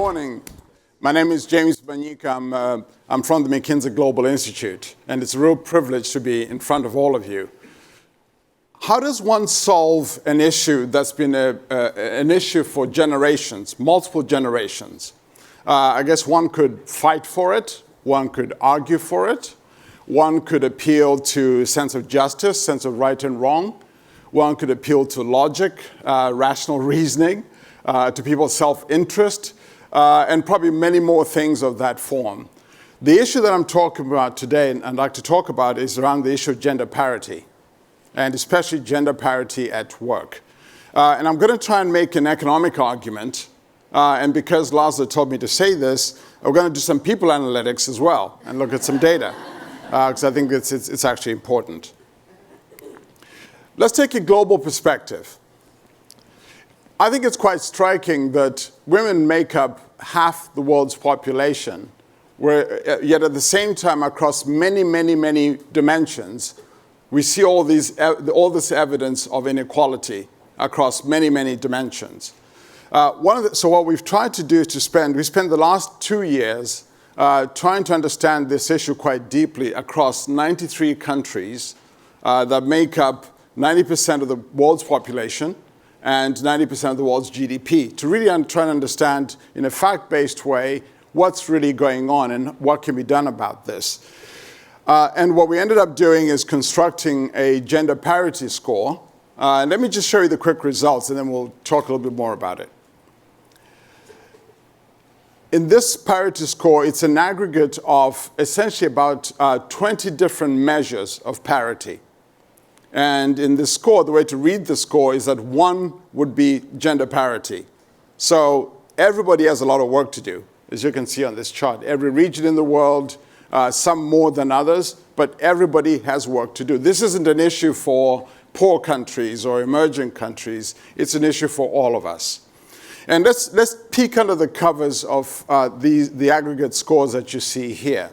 morning. My name is James Manyika. I'm from the McKinsey Global Institute, and it's a real privilege to be in front of all of you. How does one solve an issue that's been an issue for generations, multiple generations? I guess one could fight for it, one could argue for it, one could appeal to a sense of justice, sense of right and wrong, one could appeal to logic, rational reasoning, to people's self-interest, and probably many more things of that form. The issue that I'm talking about today, and I'd like to talk about, is around the issue of gender parity, and especially gender parity at work. And I'm going to try and make an economic argument, and because Laszlo told me to say this, we're going to do some people analytics as well, and look at some data, because I think it's actually important. Let's take a global perspective. I think it's quite striking that women make up half the world's population, yet at the same time, across many, many, many dimensions, we see all this evidence of inequality across many, many dimensions. So what we've tried to do is we spent the last 2 years trying to understand this issue quite deeply across 93 countries that make up 90% of the world's population and 90% of the world's GDP, to really try and understand in a fact-based way what's really going on and what can be done about this. And what we ended up doing is constructing a gender parity score. Let me just show you the quick results, and then we'll talk a little bit more about it. In this parity score, it's an aggregate of essentially about 20 different measures of parity. And in this score, the way to read the score is that 1 would be gender parity. So everybody has a lot of work to do, as you can see on this chart. Every region in the world, some more than others, but everybody has work to do. This isn't an issue for poor countries or emerging countries. It's an issue for all of us. And let's peek under the covers of the aggregate scores that you see here.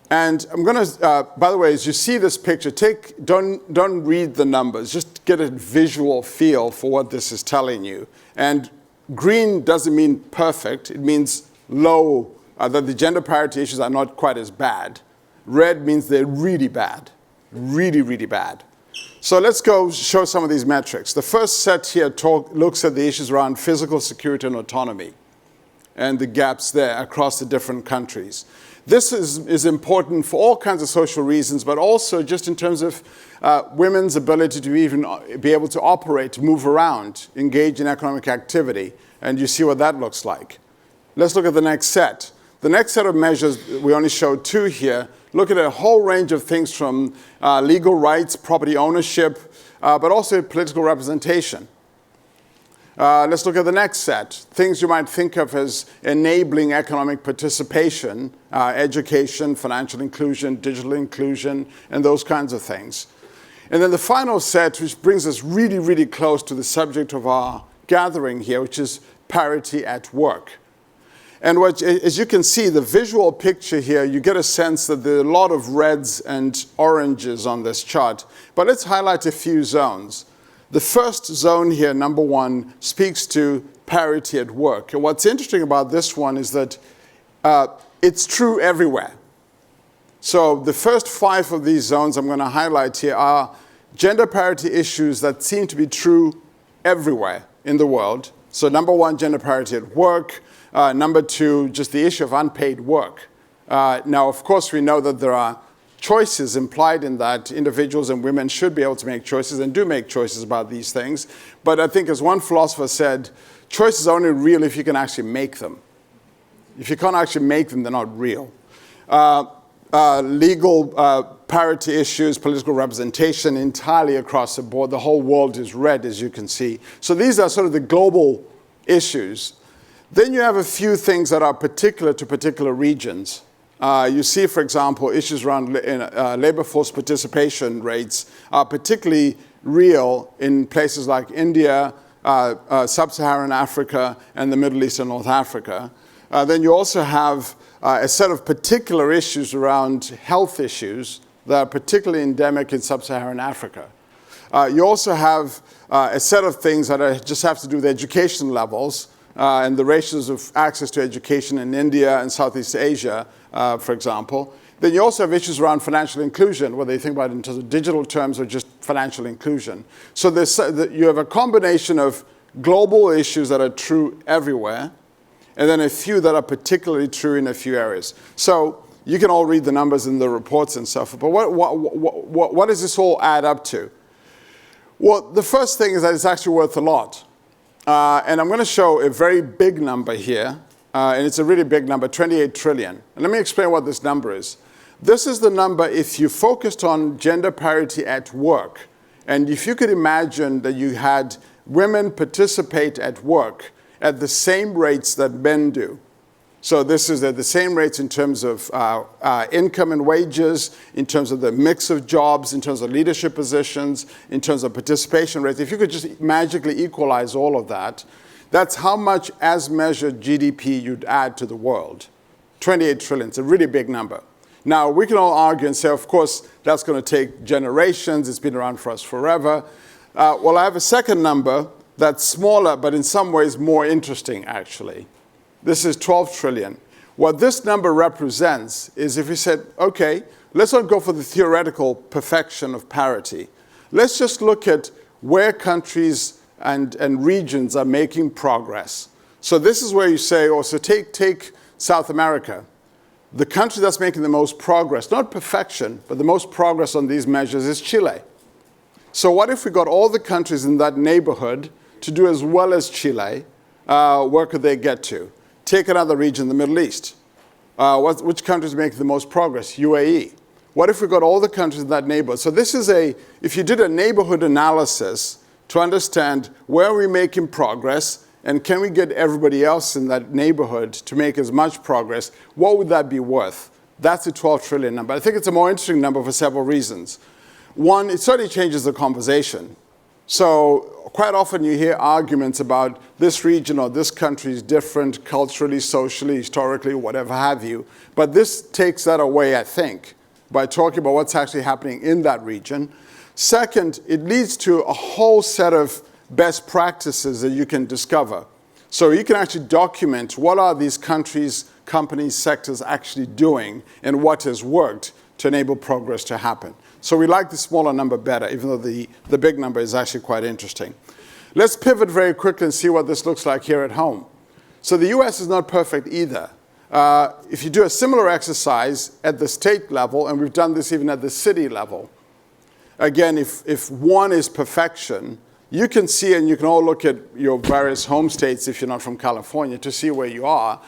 And I'm going to, by the way, as you see this picture, don't read the numbers. Just get a visual feel for what this is telling you. And green doesn't mean perfect. It means low, that the gender parity issues are not quite as bad. Red means they're really bad, really, really bad. So let's go show some of these metrics. The first set here looks at the issues around physical security and autonomy and the gaps there across the different countries. This is important for all kinds of social reasons, but also just in terms of women's ability to even be able to operate, move around, engage in economic activity. And you see what that looks like. Let's look at the next set. The next set of measures, we only showed 2 here, look at a whole range of things from legal rights, property ownership, but also political representation. Let's look at the next set. Things you might think of as enabling economic participation, education, financial inclusion, digital inclusion, and those kinds of things. And then the final set, which brings us really, really close to the subject of our gathering here, which is parity at work. And as you can see, the visual picture here, you get a sense that there are a lot of reds and oranges on this chart. But let's highlight a few zones. The first zone here, number 1, speaks to parity at work. And what's interesting about this one is that it's true everywhere. So the first 5 of these zones I'm going to highlight here are gender parity issues that seem to be true everywhere in the world. So number 1, gender parity at work. Number 2, just the issue of unpaid work. Now, of course, we know that there are choices implied in that. Individuals and women should be able to make choices and do make choices about these things. But I think as one philosopher said, choices are only real if you can actually make them. If you can't actually make them, they're not real. Legal parity issues, political representation entirely across the board. The whole world is red, as you can see. So these are sort of the global issues. Then you have a few things that are particular to particular regions. You see, for example, issues around labor force participation rates are particularly real in places like India, sub-Saharan Africa, and the Middle East and North Africa. Then you also have a set of particular issues around health issues that are particularly endemic in sub-Saharan Africa. You also have a set of things that just have to do with education levels, and the ratios of access to education in India and Southeast Asia, for example. Then you also have issues around financial inclusion, whether you think about it in terms of digital terms or just financial inclusion. So you have a combination of global issues that are true everywhere, and then a few that are particularly true in a few areas. So you can all read the numbers in the reports and stuff, but what does this all add up to? Well, the first thing is that it's actually worth a lot. And I'm going to show a very big number here, and it's a really big number, 28 trillion. And let me explain what this number is. This is the number if you focused on gender parity at work, and if you could imagine that you had women participate at work at the same rates that men do. So this is at the same rates in terms of income and wages, in terms of the mix of jobs, in terms of leadership positions, in terms of participation rates. If you could just magically equalize all of that, that's how much as measured GDP you'd add to the world. 28 trillion, it's a really big number. Now, we can all argue and say, of course, that's going to take generations. It's been around for us forever. Well, I have a second number that's smaller, but in some ways more interesting, actually. This is 12 trillion. What this number represents is if you said, okay, let's not go for the theoretical perfection of parity. Let's just look at where countries and regions are making progress. So this is where you say, so take South America. The country that's making the most progress, not perfection, but the most progress on these measures is Chile. So what if we got all the countries in that neighborhood to do as well as Chile? Where could they get to? Take another region, the Middle East. Which countries make the most progress? UAE. What if we got all the countries in that neighborhood? So this is if you did a neighborhood analysis to understand where we're making progress and can we get everybody else in that neighborhood to make as much progress, what would that be worth? That's the 12 trillion number. I think it's a more interesting number for several reasons. One, it certainly changes the conversation. So quite often you hear arguments about this region or this country is different culturally, socially, historically, whatever have you. But this takes that away, I think, by talking about what's actually happening in that region. Second, it leads to a whole set of best practices that you can discover. So you can actually document what are these countries, companies, sectors actually doing and what has worked to enable progress to happen. So we like the smaller number better, even though the big number is actually quite interesting. Let's pivot very quickly and see what this looks like here at home. So the US is not perfect either. If you do a similar exercise at the state level, and we've done this even at the city level, again, if one is perfection, you can see, and you can all look at your various home states if you're not from California to see where you are.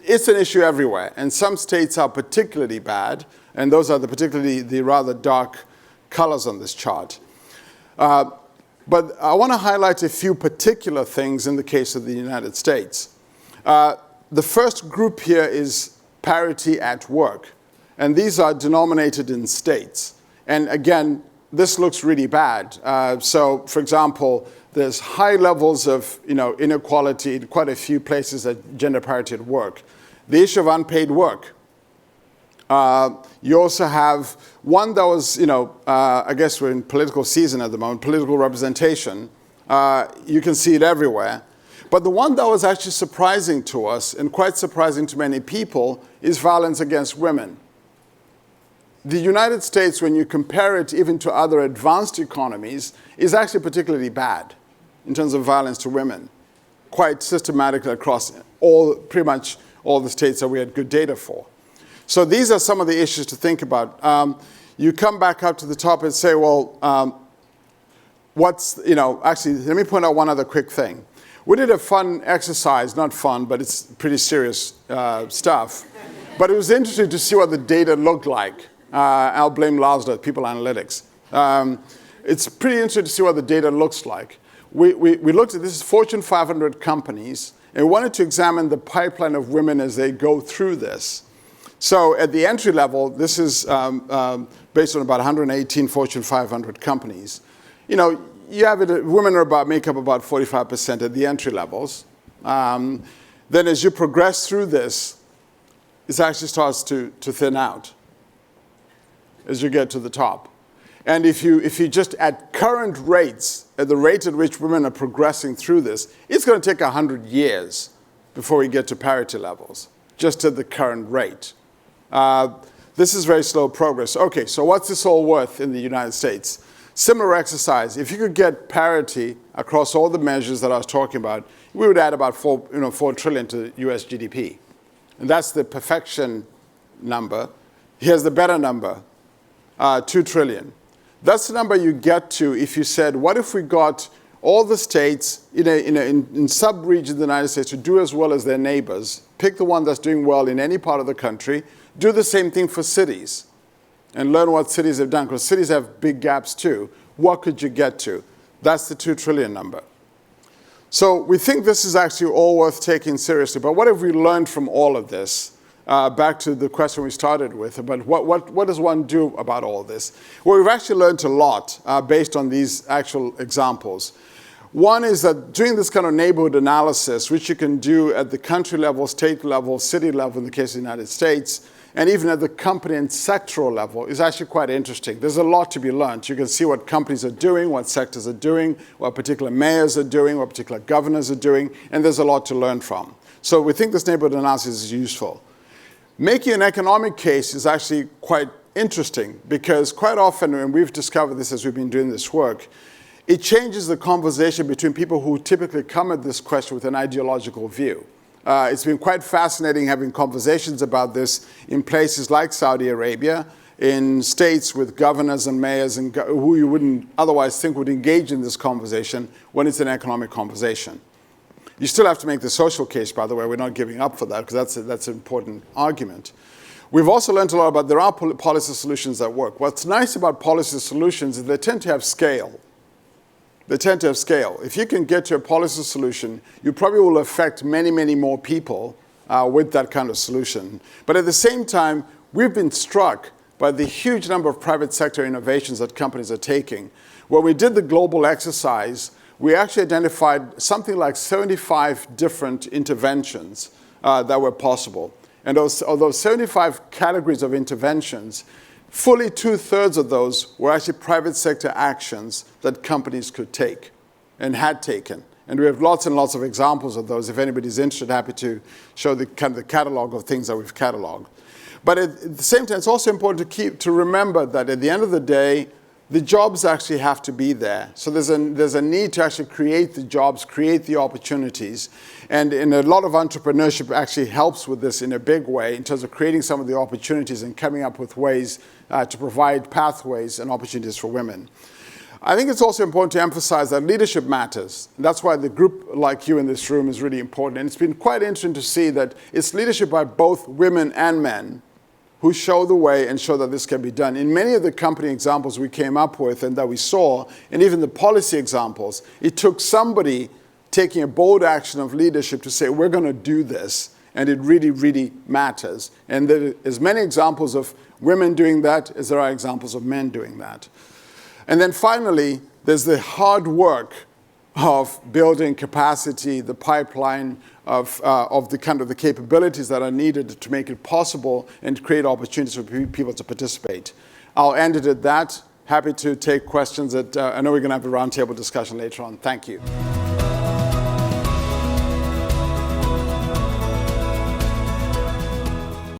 It's an issue everywhere, and some states are particularly bad, and those are particularly the rather dark colors on this chart. But I want to highlight a few particular things in the case of the United States. The first group here is parity at work, and these are denominated in states. And again, this looks really bad. So, for example, there's high levels of inequality in quite a few places at gender parity at work. The issue of unpaid work. You also have one that was, I guess we're in political season at the moment, political representation. You can see it everywhere. But the one that was actually surprising to us and quite surprising to many people is violence against women. The United States, when you compare it even to other advanced economies, is actually particularly bad in terms of violence to women, quite systematically across pretty much all the states that we had good data for. So these are some of the issues to think about. You come back up to the top and say, well, actually, let me point out one other quick thing. We did a fun exercise, not fun, but it's pretty serious stuff. But it was interesting to see what the data looked like. I'll blame Laszlo at People Analytics. It's pretty interesting to see what the data looks like. We looked at this Fortune 500 companies, and we wanted to examine the pipeline of women as they go through this. So at the entry level, this is based on about 118 Fortune 500 companies. You have it, women make up about 45% at the entry levels. Then as you progress through this, it actually starts to thin out as you get to the top. And if you just at current rates, at the rate at which women are progressing through this, it's going to take 100 years before we get to parity levels, just at the current rate. This is very slow progress. Okay, so what's this all worth in the United States? Similar exercise. If you could get parity across all the measures that I was talking about, we would add about $4 trillion to US GDP. And that's the perfection number. Here's the better number, $2 trillion. That's the number you get to if you said, what if we got all the states in sub-regions of the United States to do as well as their neighbors, pick the one that's doing well in any part of the country, do the same thing for cities, and learn what cities have done, because cities have big gaps too. What could you get to? That's the $2 trillion number. So we think this is actually all worth taking seriously, but what have we learned from all of this? Back to the question we started with, but what does one do about all this? Well, we've actually learned a lot based on these actual examples. One is that doing this kind of neighborhood analysis, which you can do at the country level, state level, city level in the case of the United States, and even at the company and sectoral level, is actually quite interesting. There's a lot to be learned. You can see what companies are doing, what sectors are doing, what particular mayors are doing, what particular governors are doing, and there's a lot to learn from. So we think this neighborhood analysis is useful. Making an economic case is actually quite interesting, because quite often, and we've discovered this as we've been doing this work, it changes the conversation between people who typically come at this question with an ideological view. It's been quite fascinating having conversations about this in places like Saudi Arabia, in states with governors and mayors and who you wouldn't otherwise think would engage in this conversation when it's an economic conversation. You still have to make the social case, by the way. We're not giving up for that, because that's an important argument. We've also learned a lot about there are policy solutions that work. What's nice about policy solutions is they tend to have scale. They tend to have scale. If you can get to a policy solution, you probably will affect many, many more people with that kind of solution. But at the same time, we've been struck by the huge number of private sector innovations that companies are taking. When we did the global exercise, we actually identified something like 75 different interventions that were possible. And of those 75 categories of interventions, fully 2/3 of those were actually private sector actions that companies could take and had taken. And we have lots and lots of examples of those. If anybody's interested, happy to show the kind of the catalog of things that we've cataloged. But at the same time, it's also important to remember that at the end of the day, the jobs actually have to be there. So there's a need to actually create the jobs, create the opportunities. And in a lot of entrepreneurship actually helps with this in a big way in terms of creating some of the opportunities and coming up with ways to provide pathways and opportunities for women. I think it's also important to emphasize that leadership matters. And that's why the group like you in this room is really important. And it's been quite interesting to see that it's leadership by both women and men who show the way and show that this can be done. In many of the company examples we came up with and that we saw, and even the policy examples, it took somebody taking a bold action of leadership to say, we're going to do this, and it really, really matters. And there are as many examples of women doing that as there are examples of men doing that. And then finally, there's the hard work of building capacity, the pipeline of the kind of the capabilities that are needed to make it possible and create opportunities for people to participate. I'll end it at that. Happy to take questions. I know we're going to have a roundtable discussion later on. Thank you.